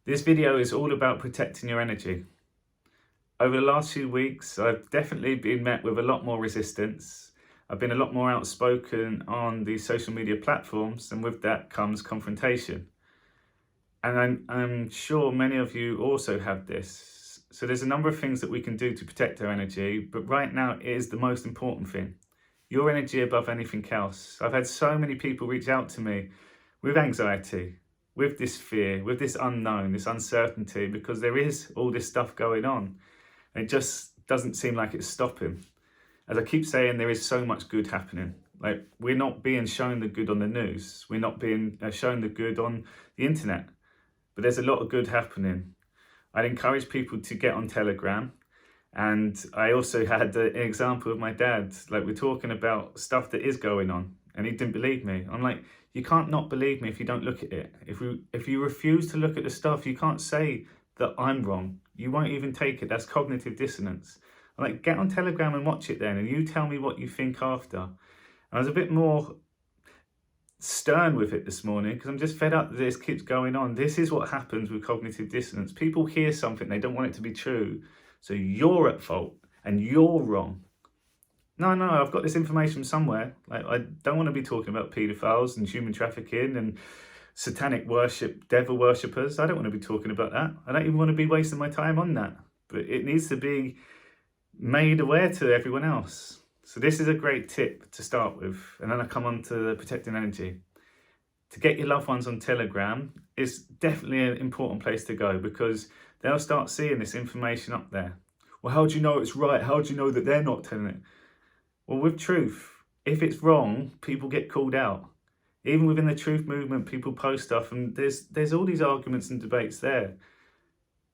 This video is all about protecting your energy. Over the last few weeks, I've definitely been met with a lot more resistance. I've been a lot more outspoken on the social media platforms, and with that comes confrontation. And I'm sure many of you also have this. So there's a number of things that we can do to protect our energy, but right now it is the most important thing. Your energy above anything else. I've had so many people reach out to me with anxiety, with this fear, with this unknown, this uncertainty, because there is all this stuff going on. And it just doesn't seem like it's stopping. As I keep saying, there is so much good happening. Like, we're not being shown the good on the news. We're not being shown the good on the internet. But there's a lot of good happening. I'd encourage people to get on Telegram. And I also had an example of my dad. Like, we're talking about stuff that is going on, and he didn't believe me. I'm like, you can't not believe me if you don't look at it. If you refuse to look at the stuff, you can't say that I'm wrong. You won't even take it. That's cognitive dissonance. I'm like, get on Telegram and watch it then, and you tell me what you think after. And I was a bit more stern with it this morning because I'm just fed up that this keeps going on. This is what happens with cognitive dissonance. People hear something, they don't want it to be true. So you're at fault and you're wrong. No, I've got this information somewhere. Like, I don't want to be talking about paedophiles and human trafficking and satanic worship, devil worshippers. I don't want to be talking about that. I don't even want to be wasting my time on that. But it needs to be made aware to everyone else. So this is a great tip to start with. And then I come on to the protecting energy. To get your loved ones on Telegram is definitely an important place to go, because they'll start seeing this information up there. Well, how do you know it's right? How do you know that they're not telling it? Well, with truth, if it's wrong, people get called out. Even within the truth movement, people post stuff, and there's all these arguments and debates there.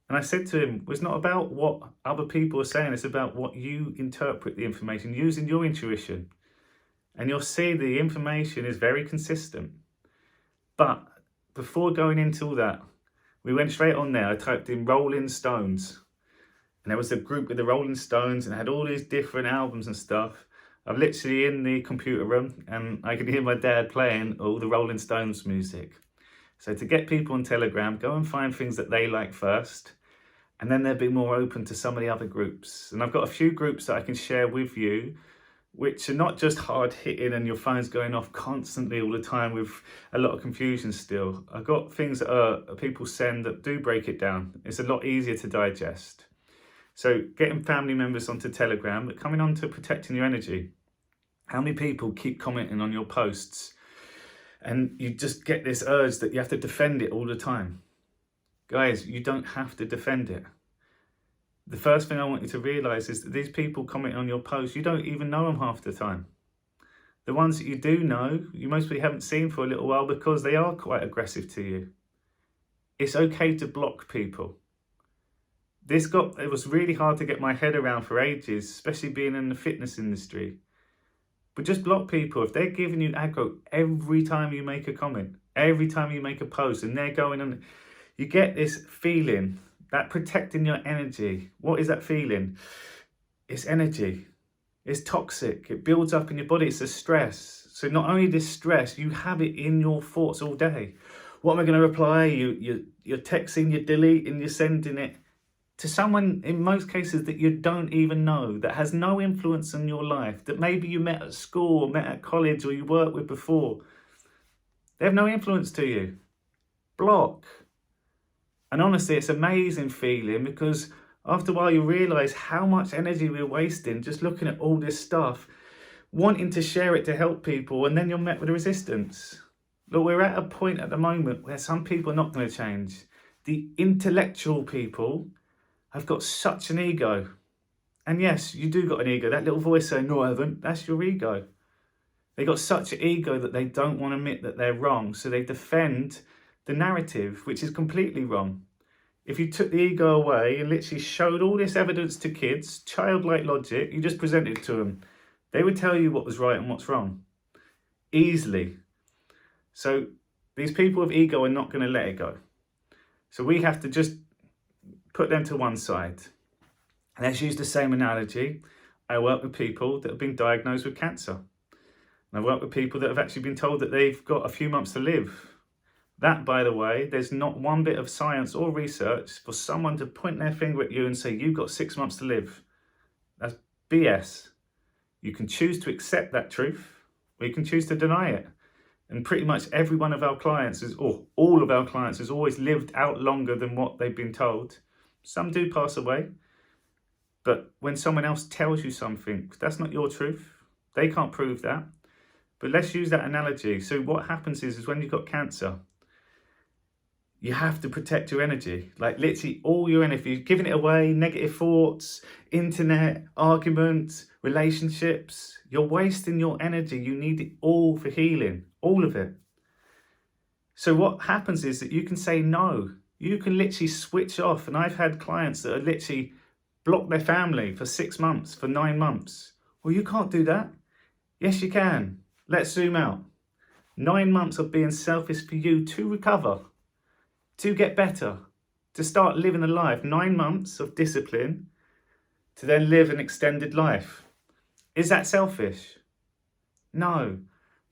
And I said to him, well, it's not about what other people are saying, it's about what you interpret the information, using your intuition. And you'll see the information is very consistent. But before going into all that, we went straight on there. I typed in Rolling Stones. And there was a group with the Rolling Stones and had all these different albums and stuff. I'm literally in the computer room and I can hear my dad playing all the Rolling Stones music. So to get people on Telegram, go and find things that they like first. And then they'll be more open to some of the other groups. And I've got a few groups that I can share with you, which are not just hard hitting and your phone's going off constantly all the time with a lot of confusion still. I've got things that people send that do break it down. It's a lot easier to digest. So getting family members onto Telegram, but coming on to protecting your energy. How many people keep commenting on your posts and you just get this urge that you have to defend it all the time? Guys, you don't have to defend it. The first thing I want you to realise is that these people commenting on your posts, you don't even know them half the time. The ones that you do know, you mostly haven't seen for a little while because they are quite aggressive to you. It's okay to block people. It was really hard to get my head around for ages, especially being in the fitness industry. But just block people. If they're giving you aggro every time you make a comment, every time you make a post, and they're going on, you get this feeling, that protecting your energy. What is that feeling? It's energy. It's toxic. It builds up in your body. It's a stress. So not only this stress, you have it in your thoughts all day. What am I going to reply? You're texting, you're deleting, you're sending it to someone, in most cases, that you don't even know, that has no influence on your life, that maybe you met at school or met at college or you worked with before. They have no influence to you. Block. And honestly, it's an amazing feeling, because after a while you realise how much energy we're wasting just looking at all this stuff, wanting to share it to help people, and then you're met with resistance. Look, we're at a point at the moment where some people are not going to change. The intellectual people have got such an ego. And yes, you do got an ego. That little voice saying, no, I haven't, that's your ego. They got such an ego that they don't want to admit that they're wrong. So they defend the narrative, which is completely wrong. If you took the ego away and literally showed all this evidence to kids, childlike logic, you just presented it to them, they would tell you what was right and what's wrong. Easily. So these people with ego are not going to let it go. So we have to just put them to one side. Let's use the same analogy. I work with people that have been diagnosed with cancer. And I work with people that have actually been told that they've got a few months to live. That, by the way, there's not one bit of science or research for someone to point their finger at you and say, you've got 6 months to live. That's BS. You can choose to accept that truth, or you can choose to deny it. And pretty much every one of our clients or all of our clients has always lived out longer than what they've been told. Some do pass away, but when someone else tells you something, that's not your truth. They can't prove that. But let's use that analogy. So what happens is when you've got cancer, you have to protect your energy, like literally all your energy. You're giving it away, negative thoughts, internet, arguments, relationships. You're wasting your energy. You need it all for healing, all of it. So what happens is that you can say no. You can literally switch off. And I've had clients that are literally blocked their family for 6 months, for 9 months. Well, you can't do that. Yes, you can. Let's zoom out. 9 months of being selfish for you to recover, to get better, to start living a life. 9 months of discipline to then live an extended life. Is that selfish? No.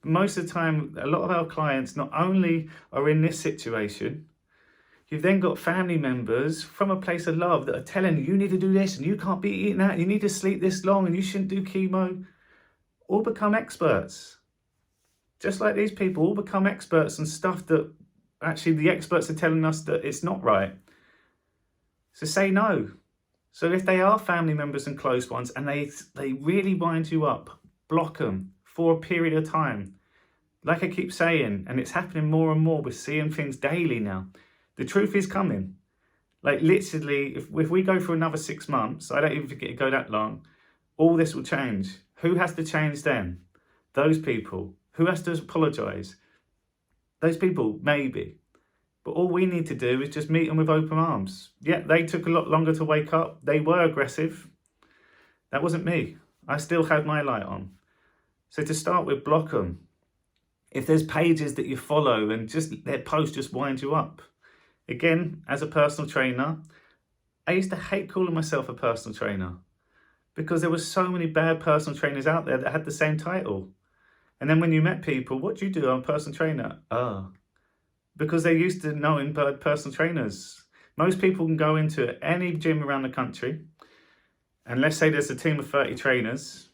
Most of the time, a lot of our clients not only are in this situation, you've then got family members from a place of love that are telling you, you need to do this and you can't be eating that, you need to sleep this long and you shouldn't do chemo. All become experts. Just like these people all become experts on stuff that actually the experts are telling us that it's not right. So say no. So if they are family members and close ones and they really wind you up, block them for a period of time. Like I keep saying, and it's happening more and more, we're seeing things daily now. The truth is coming. Like literally, if we go for another 6 months, I don't even think it'll go that long, all this will change. Who has to change then? Those people. Who has to apologise? Those people, maybe. But all we need to do is just meet them with open arms. Yeah, they took a lot longer to wake up. They were aggressive. That wasn't me. I still had my light on. So to start with, block them. If there's pages that you follow and just their posts just wind you up. Again, as a personal trainer, I used to hate calling myself a personal trainer because there were so many bad personal trainers out there that had the same title. And then when you met people, what do you do? I'm a personal trainer. Because they're used to knowing personal trainers. Most people can go into any gym around the country, and let's say there's a team of 30 trainers.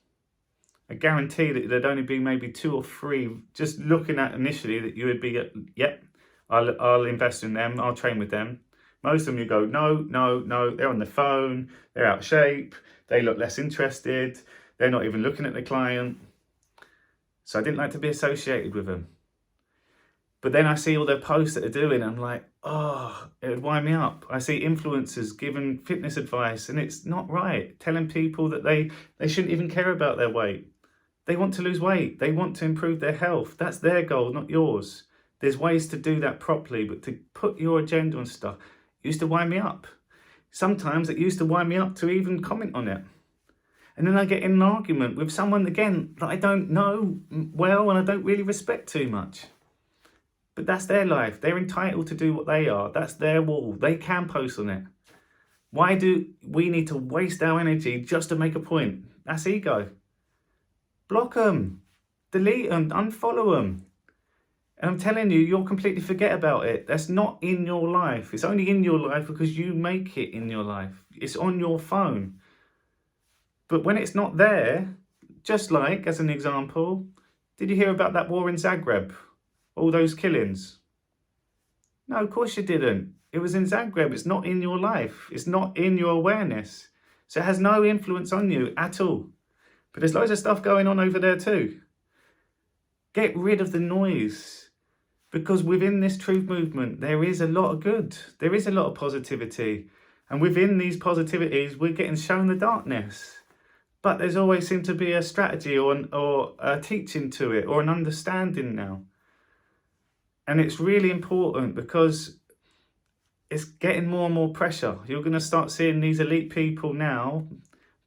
I guarantee that there'd only be maybe 2 or 3 just looking at initially that you would be, yep, I'll invest in them, I'll train with them. Most of them you go, no, they're on the phone, they're out of shape, they look less interested, they're not even looking at the client. So I didn't like to be associated with them. But then I see all their posts that they're doing, and I'm like, oh, it would wind me up. I see influencers giving fitness advice, and it's not right. Telling people that they shouldn't even care about their weight. They want to lose weight. They want to improve their health. That's their goal, not yours. There's ways to do that properly, but to put your agenda on stuff used to wind me up. Sometimes it used to wind me up to even comment on it. And then I get in an argument with someone, again, that I don't know well and I don't really respect too much. But that's their life. They're entitled to do what they are. That's their wall. They can post on it. Why do we need to waste our energy just to make a point? That's ego. Block them. Delete them. Unfollow them. And I'm telling you, you'll completely forget about it. That's not in your life. It's only in your life because you make it in your life. It's on your phone. But when it's not there, just like, as an example, did you hear about that war in Zagreb? All those killings? No, of course you didn't. It was in Zagreb. It's not in your life. It's not in your awareness. So it has no influence on you at all. But there's loads of stuff going on over there too. Get rid of the noise. Because within this truth movement, there is a lot of good. There is a lot of positivity. And within these positivities, we're getting shown the darkness. But there's always seemed to be a strategy or a teaching to it or an understanding now. And it's really important because it's getting more and more pressure. You're going to start seeing these elite people now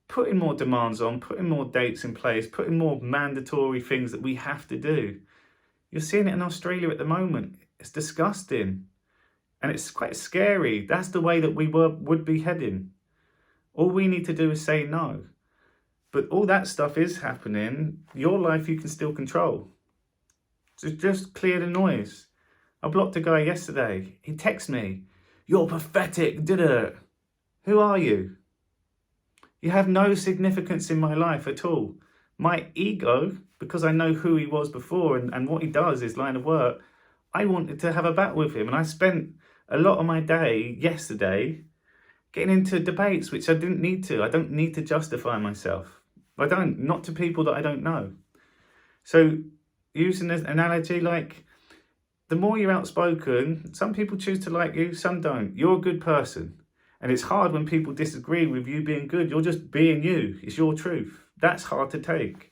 putting more demands on, putting more dates in place, putting more mandatory things that we have to do. You're seeing it in Australia at the moment. It's disgusting. And it's quite scary. That's the way that we would be heading. All we need to do is say no. But all that stuff is happening. Your life you can still control. So just clear the noise. I blocked a guy yesterday. He texted me, "You're pathetic, did it?" Who are you? You have no significance in my life at all. My ego, because I know who he was before and what he does, his line of work, I wanted to have a battle with him. And I spent a lot of my day yesterday getting into debates, which I didn't need to. I don't need to justify myself. I don't, not to people that I don't know. So using an analogy, like, the more you're outspoken, some people choose to like you, some don't. You're a good person. And it's hard when people disagree with you being good. You're just being you. It's your truth. That's hard to take.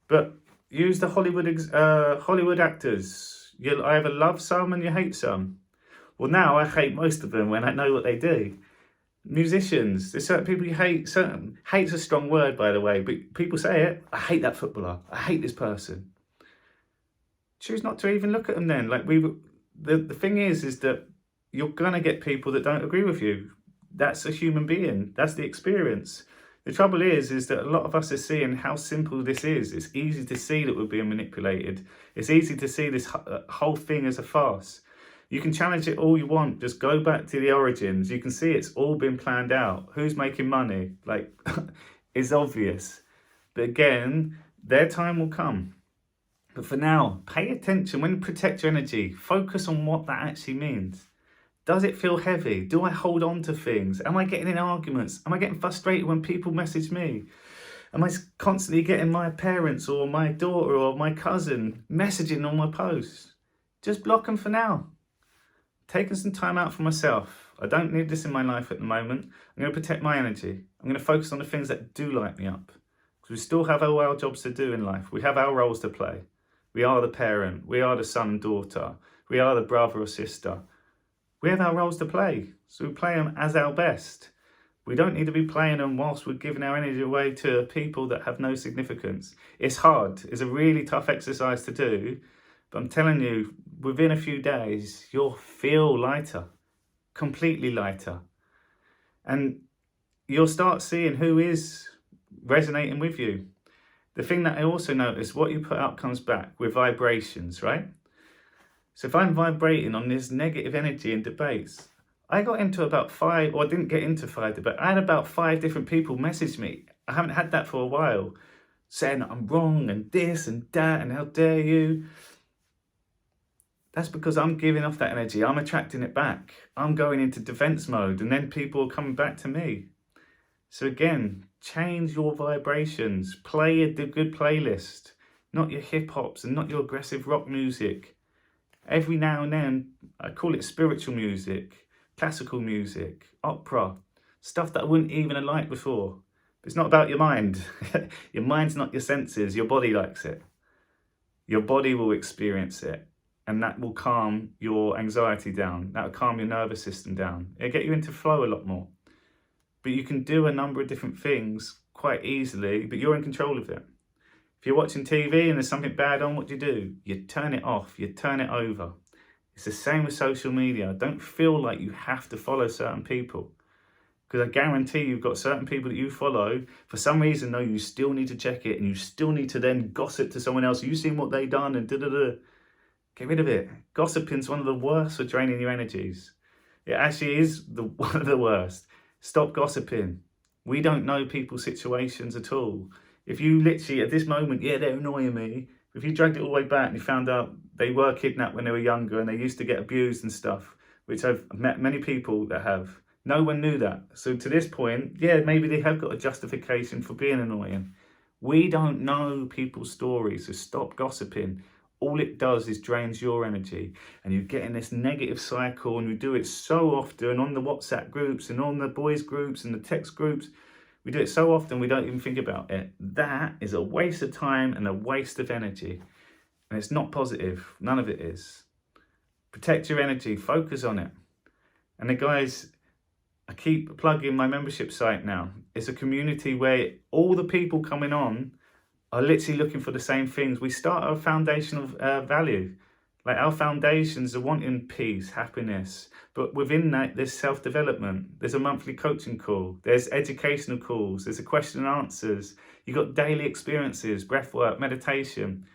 But use the Hollywood actors. You'll either love some and you hate some. Well, now I hate most of them when I know what they do. Musicians, there's certain people you hate. Hate's a strong word, by the way, but people say it. I hate that footballer. I hate this person. Choose not to even look at them then. Like, the thing is that you're gonna get people that don't agree with you. That's a human being. That's the experience. The trouble is that a lot of us are seeing how simple this is. It's easy to see that we're being manipulated. It's easy to see this whole thing as a farce. You can challenge it all you want. Just go back to the origins. You can see it's all been planned out. Who's making money? Like, it's obvious. But again, their time will come. But for now, pay attention. When you protect your energy, focus on what that actually means. Does it feel heavy? Do I hold on to things? Am I getting in arguments? Am I getting frustrated when people message me? Am I constantly getting my parents or my daughter or my cousin messaging on my posts? Just block them for now. Taking some time out for myself. I don't need this in my life at the moment. I'm going to protect my energy. I'm going to focus on the things that do light me up. Because we still have all our jobs to do in life. We have our roles to play. We are the parent. We are the son, daughter. We are the brother or sister. We have our roles to play, so we play them as our best. We don't need to be playing them whilst we're giving our energy away to people that have no significance. It's hard. It's a really tough exercise to do, but I'm telling you, within a few days, you'll feel lighter, completely lighter. And you'll start seeing who is resonating with you. The thing that I also notice, what you put out comes back with vibrations, right? So if I'm vibrating on this negative energy in debates, I got into about 5, or I didn't get into 5 debates. I had about 5 different people message me. I haven't had that for a while, saying that I'm wrong and this and that and how dare you. That's because I'm giving off that energy. I'm attracting it back. I'm going into defense mode, and then people are coming back to me. So again, change your vibrations. Play a good playlist, not your hip hops and not your aggressive rock music. Every now and then, I call it spiritual music, classical music, opera, stuff that I wouldn't even have liked before. But it's not about your mind. Your mind's not your senses. Your body likes it. Your body will experience it, and that will calm your anxiety down. That will calm your nervous system down. It'll get you into flow a lot more. But you can do a number of different things quite easily, but you're in control of it. If you're watching TV and there's something bad on, what do? You turn it off, you turn it over. It's the same with social media. Don't feel like you have to follow certain people. Because I guarantee you've got certain people that you follow, for some reason, though, you still need to check it and you still need to then gossip to someone else. You've seen what they've done and da-da-da. Get rid of it. Gossiping's one of the worst for draining your energies. It actually is one of the worst. Stop gossiping. We don't know people's situations at all. If you literally, at this moment, yeah, they're annoying me. If you dragged it all the way back and you found out they were kidnapped when they were younger and they used to get abused and stuff, which I've met many people that have, no one knew that. So to this point, yeah, maybe they have got a justification for being annoying. We don't know people's stories, so stop gossiping. All it does is drains your energy, and you get in this negative cycle, and we do it so often on the WhatsApp groups and on the boys groups and the text groups. We do it so often we don't even think about it. That is a waste of time and a waste of energy. And it's not positive. None of it is. Protect your energy. Focus on it. And the guys, I keep plugging my membership site now. It's a community where all the people coming on are literally looking for the same things. We start a foundation of value. Like, our foundations are wanting peace, happiness, but within that there's self-development. There's a monthly coaching call. There's educational calls. There's a question and answers. You've got daily experiences, breath work, meditation.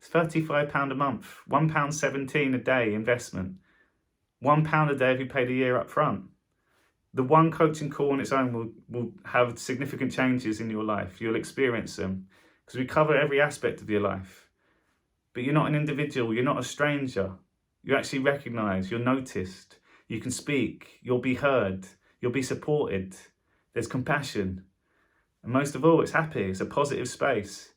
It's £35 a month, £1.17 a day investment, £1 a day if you paid a year up front. The one coaching call on its own will have significant changes in your life. You'll experience them because we cover every aspect of your life. But you're not an individual, you're not a stranger. You actually recognise, you're noticed, you can speak, you'll be heard, you'll be supported. There's compassion. And most of all, it's happy, it's a positive space.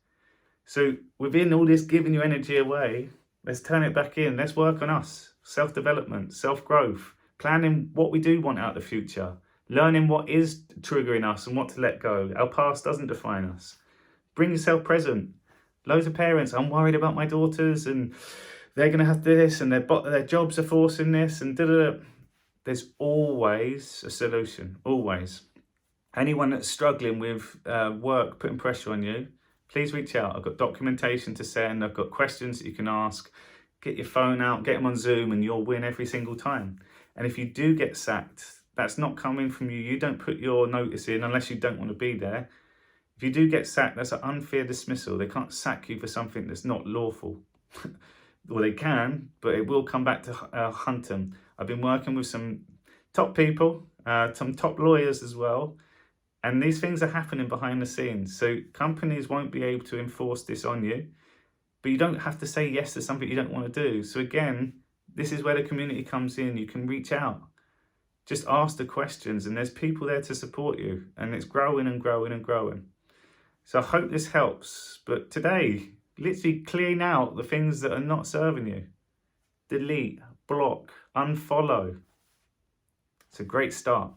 So within all this giving your energy away, let's turn it back in. Let's work on us. Self-development, self-growth, planning what we do want out of the future, learning what is triggering us and what to let go. Our past doesn't define us. Bring yourself present. Loads of parents, I'm worried about my daughters and they're going to have this and their jobs are forcing this and da-da-da. There's always a solution, always. Anyone that's struggling with work, putting pressure on you, please reach out. I've got documentation to send. I've got questions that you can ask. Get your phone out, get them on Zoom, and you'll win every single time. And if you do get sacked, that's not coming from you. You don't put your notice in unless you don't want to be there. If you do get sacked, that's an unfair dismissal. They can't sack you for something that's not lawful. Well, they can, but it will come back to hunt them. I've been working with some top people, some top lawyers as well. And these things are happening behind the scenes. So companies won't be able to enforce this on you. But you don't have to say yes to something you don't want to do. So again, this is where the community comes in. You can reach out. Just ask the questions and there's people there to support you. And it's growing and growing and growing. So I hope this helps. But today, literally clean out the things that are not serving you. Delete, block, unfollow. It's a great start.